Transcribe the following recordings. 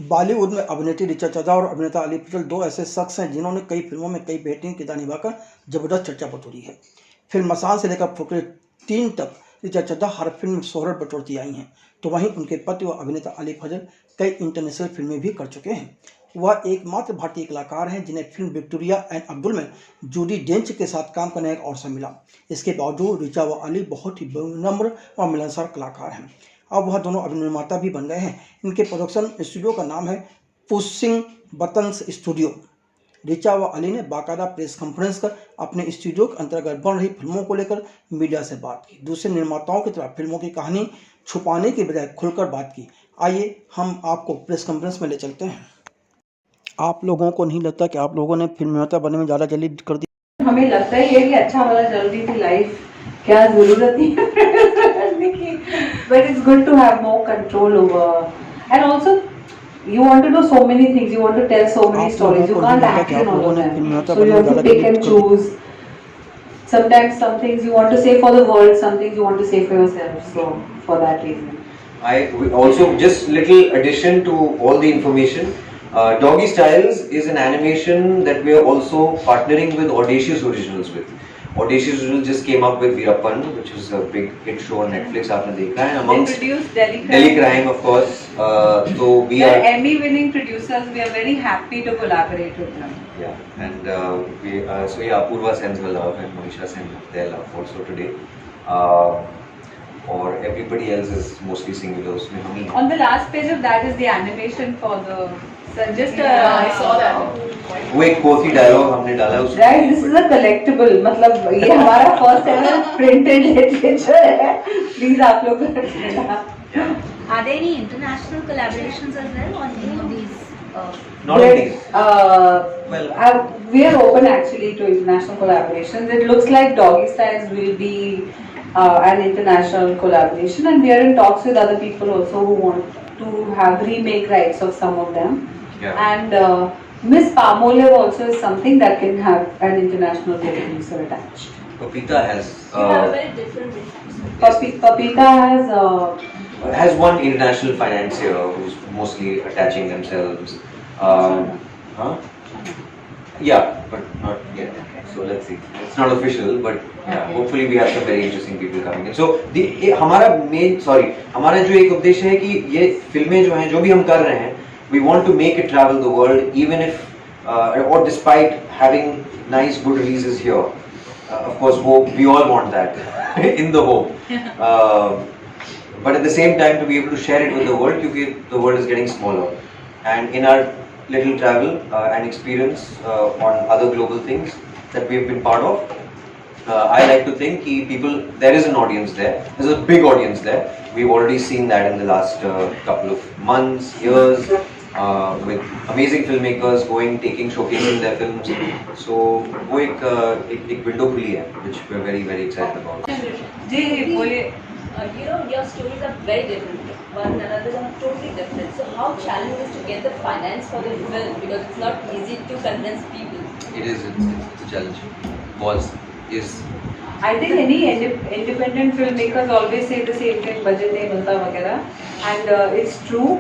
बॉलीवुड में अभिनेत्री ऋचा चड्ढा और अभिनेता अली फजल दो ऐसे शख्स हैं जिन्होंने कई फिल्मों में कई बेहतरीन किरदार निभाकर जबरदस्त चर्चा बटोरी है। फिल्म मसान से लेकर फुकरे 3 तक ऋचा चड्ढा हर फिल्म में शोहरत बटोरती आई हैं, तो वहीं उनके पति व अभिनेता अली फजल कई इंटरनेशनल फिल्में भी कर चुके हैं। वह एकमात्र भारतीय कलाकार हैं जिन्हें फिल्म विक्टोरिया एंड अब्दुल में जूडी डेंच के साथ काम करने का अवसर मिला। इसके बावजूद ऋचा व अली बहुत ही विनम्र और मिलनसार कलाकार हैं। अब वह दोनों अभिनेता भी बन गए हैं। इनके प्रोडक्शन स्टूडियो का नाम है पुशिंग बटन्स स्टूडियो। ऋचा व अली ने बाकायदा प्रेस कॉन्फ्रेंस कर अपने स्टूडियो के अंतर्गत बन रही फिल्मों को लेकर मीडिया से बात की। दूसरे निर्माताओं की तरह फिल्मों की कहानी छुपाने की बजाय खुलकर बात की। आइए हम आपको प्रेस कॉन्फ्रेंस में ले चलते हैं। आप लोगों को नहीं लगता कि आप लोगों ने फिल्म निर्माता बनने में ज़्यादा जल्दी कर दी? हमें लगता ही है कि अच्छा वाला चल रही थी लाइफ, क्या जरूरत थी की, but it's good to have more control over, and also you want to do so many things, you want to tell so many stories, you can't act in all of them, so you have to pick and choose. Sometimes some things you want to say for the world, some things you want to say for yourself, so for that reason. I also, just little addition to all the information, Doggy Styles is an animation that we are also partnering with Audacious Originals with. Audacious Originals just came up with Veerappan, which is a big hit show on Netflix. आपने देखा है? Amongst they produced Delhi Crime, of course. So we are Emmy-winning producers. We are very happy to collaborate with them. Yeah, and so yeah, Apurva sends her love and Monisha sends their love also today. Or everybody else is mostly singular. On the last page of that is the animation for the. So just I saw that. वो एक कोथी dialogue हमने डाला उसमें. Right, this is a collectible. मतलब ये हमारा first ever printed literature है. Please आप लोग रखना. Are there any international collaborations as well on any of these? Not on these. We are open actually to international collaborations. It looks like Doggy Styles will be an international collaboration, and we are in talks with other people also who want to have remake rights of some of them. Yeah. And Miss Palmolive also is something that can have an international producer attached. Papita has. You have a very different relationship. Papita has one international financier who's mostly attaching themselves. Huh? Yeah, but not yet. So let's see. It's not official, but yeah, hopefully we have some very interesting people coming in. So हमारा जो एक उद्देश्य है कि ये फिल्में जो हैं, जो भी हम कर रहे हैं, we want to make it travel the world, even if or despite having nice good releases here. Of course, we all want that in the hope. But at the same time, to be able to share it with the world, because the world is getting smaller, and in our little travel and experience on other global things that we have been part of, I like to think that there is an audience there. There's a big audience there. We've already seen that in the last couple of months, years, with amazing filmmakers taking showcasing their films. So वो एक window खुली है, which we're very very excited about. जी बोलिए. You know, your stories are very different. One another are totally different. So how challenging is to get the finance for the film, because it's not easy to convince people. It is. It's a challenge. Is. I think any independent filmmakers always say the same thing, budget नहीं मिलता वगैरह, and it's true.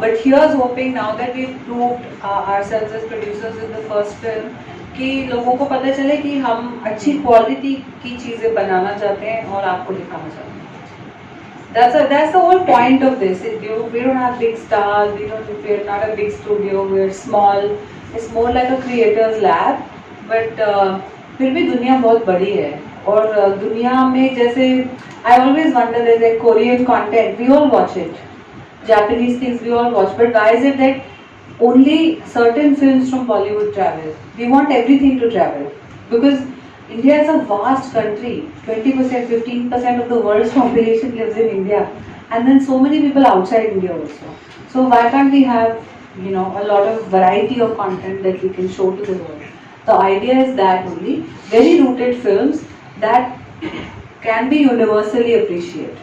But here's hoping, now that we've proved ourselves as producers in the first film, कि लोगों को पता चले कि हम अच्छी क्वालिटी की चीजें बनाना चाहते हैं और आपको दिखाना चाहते हैं. That's the whole point of this. We don't have big stars. We're not a big studio. We're small. It's more like a creator's lab. But फिर भी दुनिया बहुत बड़ी है, और दुनिया में जैसे I always wonder, there's like Korean content, we all watch it. Japanese things we all watch. But why is it that only certain films from Bollywood travel? We want everything to travel, because India is a vast country. 20%, 15% of the world's population lives in India, and then so many people outside India also. So why can't we have, a lot of variety of content that we can show to the world? The idea is that only very rooted films that can be universally appreciated.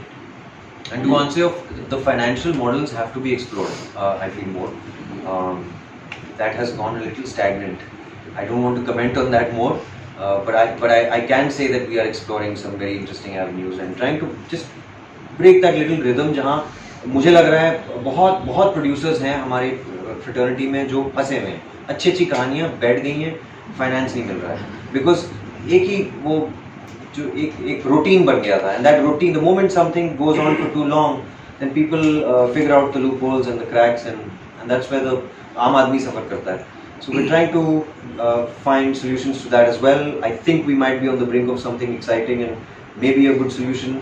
And to answer the financial models have to be explored. I feel more. that has gone a little stagnant. I don't want to comment on that more, but I can say that we are exploring some very interesting avenues and trying to just break that little rhythm जहाँ मुझे लग रहा है बहुत producers हैं हमारे fraternity में जो फंसे हुए हैं, अच्छी कहानियाँ बैठ गई हैं, फाइनेंस नहीं मिल रहा है, बिकॉज एक ही वो जो एक रूटीन बन गया था, and that routine, the moment something goes on for too long, then people figure out the loop holes and the cracks, and that's where the aam aadmi सफ़र करता है. So we're trying to find solutions to that as well. I think we might be on the brink of something exciting and maybe a good solution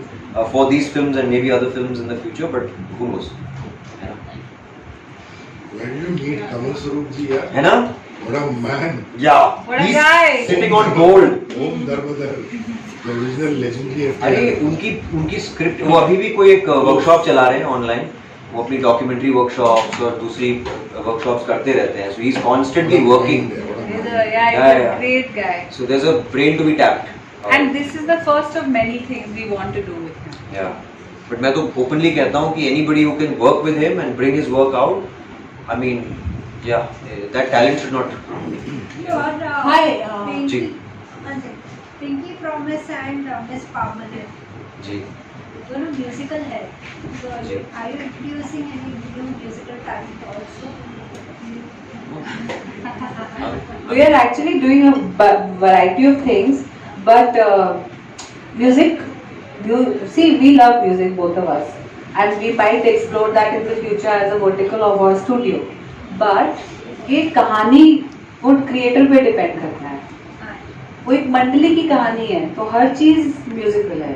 for these films and maybe other films in the future, but who knows? Where did you meet Kamal Sarup ji? है ना? What a man! Yeah. What a He's guy! sitting on gold. Om Darbadar, the original legendary actor. अरे उनकी script, वो अभी भी कोई एक workshop चला रहे हैं ऑनलाइन, वो अपनी डॉक्यूमेंट्री वर्कशॉप्स और दूसरी वर्कशॉप्स करते रहते हैं. So he's constantly working. He's a great guy. So there's a brain to be tapped. And this is the first of many things we want to do with him. Yeah. But मैं तो openly कहता हूँ कि anybody who can work with him and bring his work out, I mean, yeah, that talent should not. Hi, ji Pinky Promise and Miss Pamela. जी. दोनों musical है. So ji. are you introducing any new musical talent also? We are actually doing a variety of things, but music, see, we love music, both of us, and we might explore that in the future as a vertical of our studio. But ये कहानी वो creator पे depend करता है. वो एक मंडली की कहानी है, तो हर चीज म्यूजिकल है.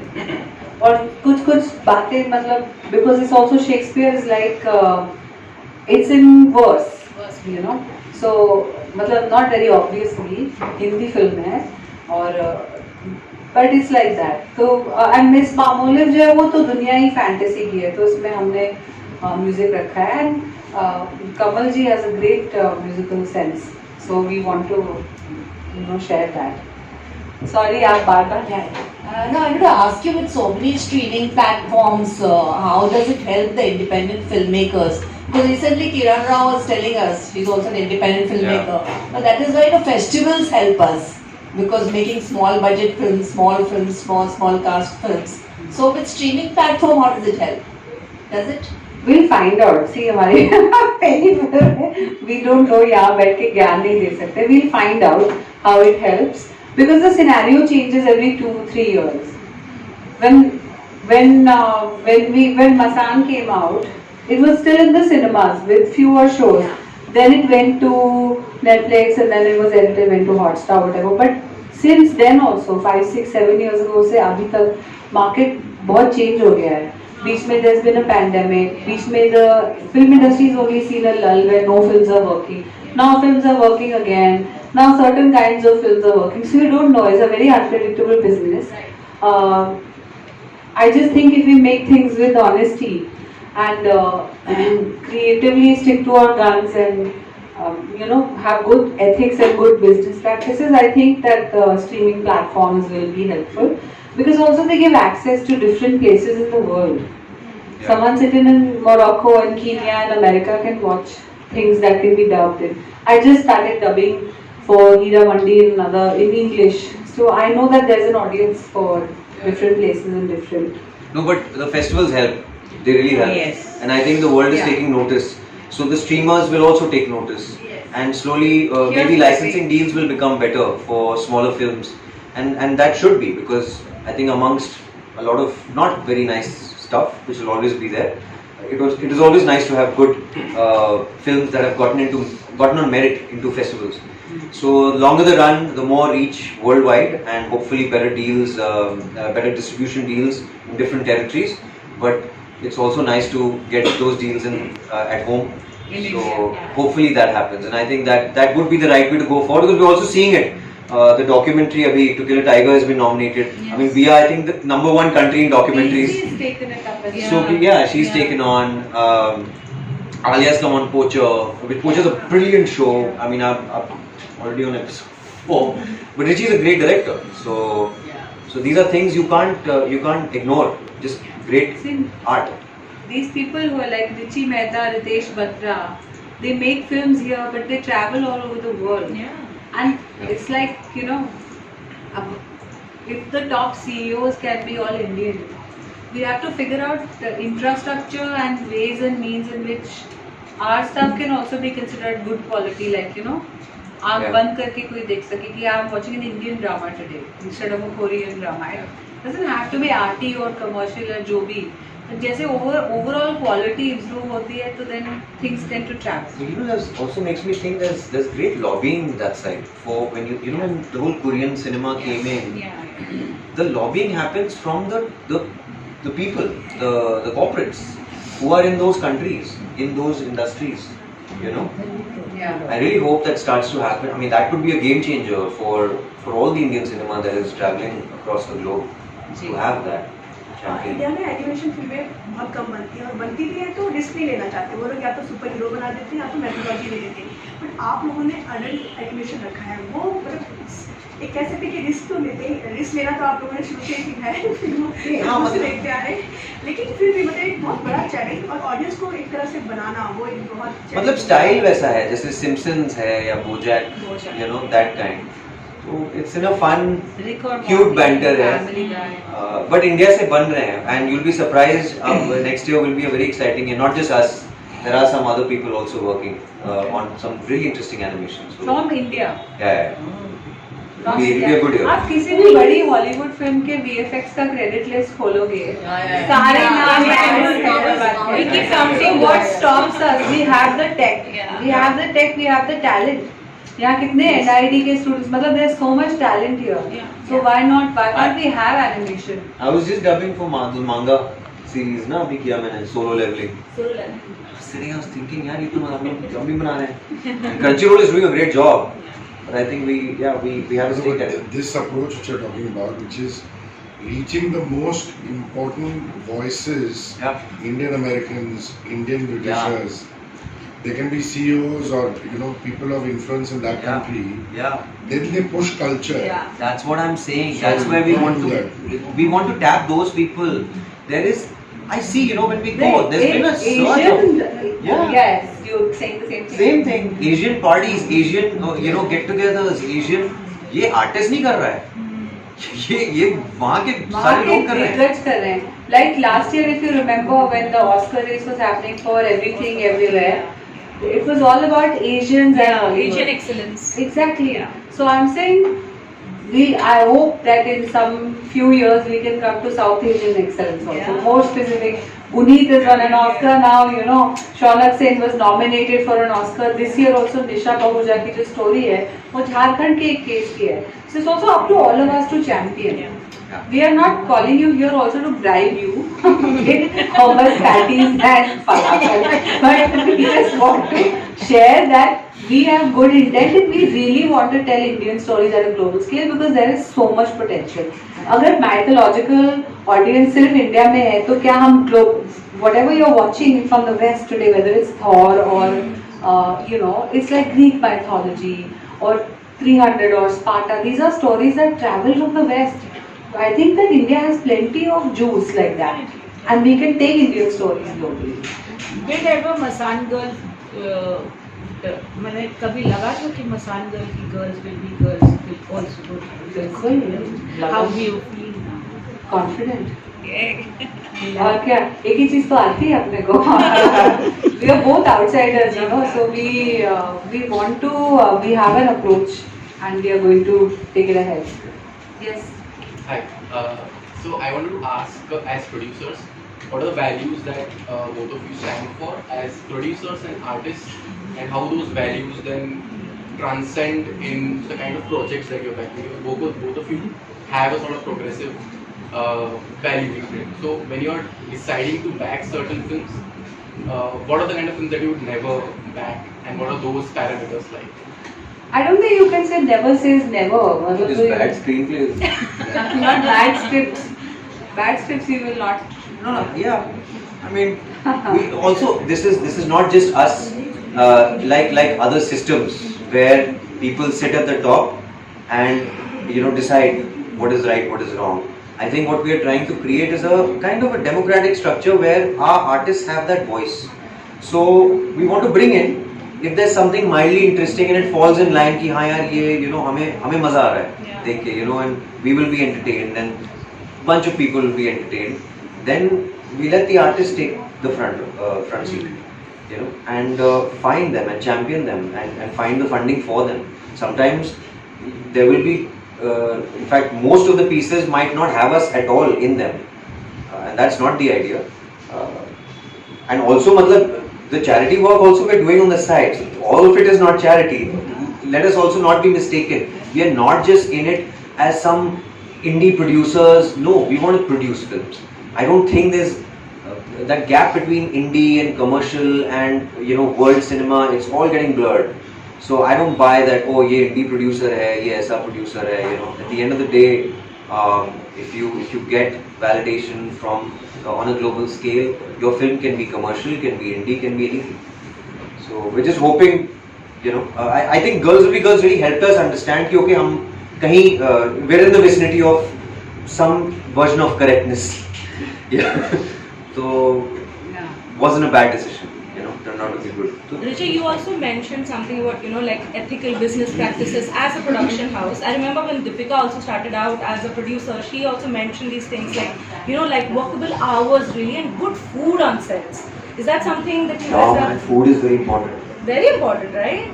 और कुछ बातें मतलब because it's also Shakespeare is like it's in verse, you know, so मतलब not very obviously Hindi film है, और बट इट्स लाइक दैट. तो एंड मिस मामोलिव जो है वो तो दुनिया ही फैंटेसी की है, तो उसमें हमने म्यूजिक रखा है. And Kamal ji has a great musical sense, so we want to share that. Sorry आप बार No, I wanted to ask you, with so many streaming platforms, how does it help the independent filmmakers? Because recently Kiran Rao was telling us, he's also an independent filmmaker. But that is why festivals help us, because making small budget films, small cast films. So with streaming platform, how does it help? Does it? We'll find out. See, हमारी पहली film है, we don't know, यहाँ बैठ के ज्ञान नहीं दे सकते. We'll find out how it helps. Because the scenario changes every 2-3 years. When Masan came out, it was still in the cinemas with fewer shows. Yeah. Then it went to Netflix, and then it was edited, went to Hotstar, whatever. But since then also, 5, 6, 7 years ago से अभी तक market बहुत change हो गया है. बीच में there's been a pandemic. बीच में the film industry has only seen a lull where no films are working. Now films are working again. Now certain kinds of films are working. So you don't know. It's a very unpredictable business. I just think if we make things with honesty and creatively stick to our guns and have good ethics and good business practices, I think that the streaming platforms will be helpful, because also they give access to different places in the world. Yeah. Someone sitting in Morocco and Kenya and America can watch things that can be dubbed in. I just started dubbing for Hira Mandi in English, so I know that there's an audience for different places and different. No, but the festivals help. They really help. Yes. And I think the world is Yeah. taking notice. So the streamers will also take notice. Yes. And slowly, Here's maybe the licensing deals will become better for smaller films. And that should be, because I think amongst a lot of not very nice stuff, which will always be there, it is always nice to have good films that have gotten on merit into festivals. So longer the run, the more reach worldwide, and hopefully better deals, better distribution deals in different territories. But it's also nice to get those deals in at home. So hopefully that happens, and I think that would be the right way to go forward, because we're also seeing it. The documentary abhi To Kill a Tiger has been nominated. Yes. I mean, we are, I think, the number one country in documentaries. She's taken it up as So yeah, she's taken on. Alia's come on Poacher. Poacher is a brilliant show. I mean, I'm already on episode 4, but Richie is a great director. So these are things you can't ignore. Just great See, art. these people who are like Richie Mehta, Ritesh Batra, They make films here, but they travel all over the world. And it's like, um, if the top CEOs can be all Indian, we have to figure out the infrastructure and ways and means in which our stuff can also be considered good quality, like आँख Yeah. बंद करके कोई देख सके कि I'm watching an Indian drama today instead of a Korean drama. It doesn't have to be arty or commercial or जो भी. But जैसे overall quality improve होती है, तो then things tend to travel. That also makes me think there's great lobbying that side for when when the whole Korean cinema came in. The lobbying happens from the people, the corporates who are in those countries, in those industries. Yeah. I really hope that starts to happen. I mean, that could be a game changer for all the Indian cinema that is traveling across the globe to have that champion. India में animation फिल्में बहुत कम बनती हैं, और बनती भी है तो रिस्क नहीं लेना चाहते वो लोग, या तो सुपर हीरो बना देते हैं या तो मेथोडोलॉजी ले देते हैं। बट आप लोगों ने अडल्ट एनिमेशन रखा है, वो मतलब एक कह सकते हैं कि रिस्क तो लेते हैं, रिस्क लेना तो आप लोगों ने शुरू से ही सीखा है फिल्मों से देखते आ रहे हैं, लेकिन फिर भी मतलब एक बहुत बड़ा चैलेंज और ऑडियंस को एक तरह से बनाना, वो एक बहुत मतलब स्टाइल वैसा है जैसे सिम्पसन्स है या BoJack, that kind. So it's in a fun, cute banter है. But India से बन रहे हैं, and you'll be surprised. Next year will be a very exciting year. Not just us. There are some other people also working on some really interesting animations. So, From India. yeah. It'll be a good year. आप किसी भी बड़ी Hollywood film के VFX का credit list खोलोगे, सारे नाम हैं। We keep counting what stops us. We have the tech. We have the tech. We have the talent. यहाँ कितने NIT के students, मतलब there's so much talent here. So why not? Why can't we have animation? I was just dubbing for manga series ना, अभी किया मैंने Solo Leveling. Sitting, I was thinking, यार ये तो हम भी बना रहे हैं. Crunchyroll is doing a great job, but I think we have to take that. This approach which you're talking about, which is reaching the most important voices, Indian Americans, Indian Britishers. They can be CEOs or people of influence in that country. Then they push culture. That's what I'm saying. That's where we want to tap those people. There is, I see, when we go, there's been a surge of, Yes, you're saying the same thing. Same thing. Asian parties, Asian, get-togethers, Asian. ये artist नहीं कर रहा है. ये वहाँ के सारे लोग कर रहे हैं. Like last year, if you remember, when the Oscar race was happening for everything, everywhere, it was all about Asians and Hollywood. Asian excellence. Exactly. So I'm saying, I hope that in some few years we can come to South Asian excellence also. More specific. Puneet has won an Oscar now. Shaunak Sen was nominated for an Oscar this year also. Nisha Pahuja की जो story है, वो झारखंड के एक case की है. So it's also up to all of us to champion. We are not calling you here also to bribe you with hummus, patties and falafel, but we just want to share that we have good intent and we really want to tell Indian stories at a global scale because there is so much potential. अगर mythological audience सिर्फ India में है, तो क्या हम whatever you're watching from the West today, whether it's Thor or it's like Greek mythology or 300 or Sparta, these are stories that travel from the West. I think that India has plenty of juice like that, and we can take Indian stories globally. Did ever Masan girls, मैंने कभी लगा था कि मसान girl की girls will also go to girls. How do you feel now? Confident. और क्या, एक ही चीज तो आती है अपने को. We are both outsiders, so we want to we have an approach and we are going to take it ahead. Yes. Hi. So I wanted to ask, as producers, what are the values that both of you stand for as producers and artists, and how those values then transcend in the kind of projects that you're backing? Both of you have a sort of progressive value frame. So when you're deciding to back certain films, what are the kind of films that you would never back, and what are those parameters like? I don't think you can say never says never. Just bad screenplays. Not bad scripts. Bad scripts you will not. No. Yeah. I mean, we also this is not just us. Like other systems where people sit at the top and decide what is right, what is wrong. I think what we are trying to create is a kind of a democratic structure where our artists have that voice. So we want to bring in if there's something mildly interesting and it falls in line कि हाँ यार ये हमें मजा आ रहा है देख के, and we will be entertained and bunch of people will be entertained, then we let the artist take the front seat, and find them and champion them and find the funding for them. Sometimes there will be, in fact, most of the pieces might not have us at all in them, and that's not the idea. And also, the charity work also we're doing on the side. So all of it is not charity. Let us also not be mistaken. We are not just in it as some indie producers. No, we want to produce films. I don't think there's that gap between indie and commercial and world cinema. It's all getting blurred. So I don't buy that. Oh, ये indie producer है, ये ऐसा producer है. At the end of the day, if you get validation from on a global scale, your film can be commercial, can be indie, can be anything. So we're just hoping, I think Girls Will Be Girls really helped us understand कि okay, हम कहीं we're in the vicinity of some version of correctness. Yeah. So wasn't a bad decision. Turned out to be good. Richa, you also mentioned something about, like ethical business practices as a production house. I remember when Deepika also started out as a producer, she also mentioned these things like, like workable hours really and good food on sets. Is that something that you guys have? Food is very important. Very important, right?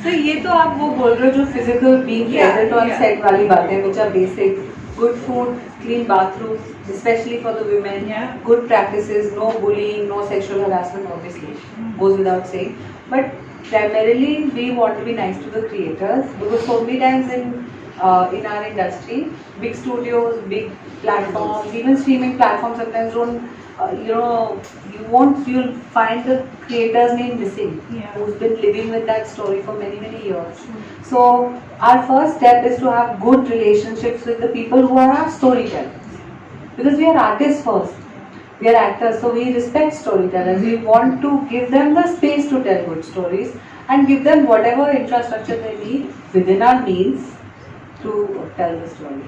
So ये तो आप वो बोल रहे हो जो physical being present on set वाली बातें, which are basic. Good food, clean bathrooms, especially for the women. Good practices, no bullying, no sexual harassment, obviously, goes without saying. But primarily, we want to be nice to the creators because so many times in our industry, big studios, big platforms, even streaming platforms sometimes don't. You'll find the creator's name missing, who's been living with that story for many years. So our first step is to have good relationships with the people who are our storytellers, because we are artists first, we are actors, so we respect storytellers. We want to give them the space to tell good stories and give them whatever infrastructure they need within our means to tell the story.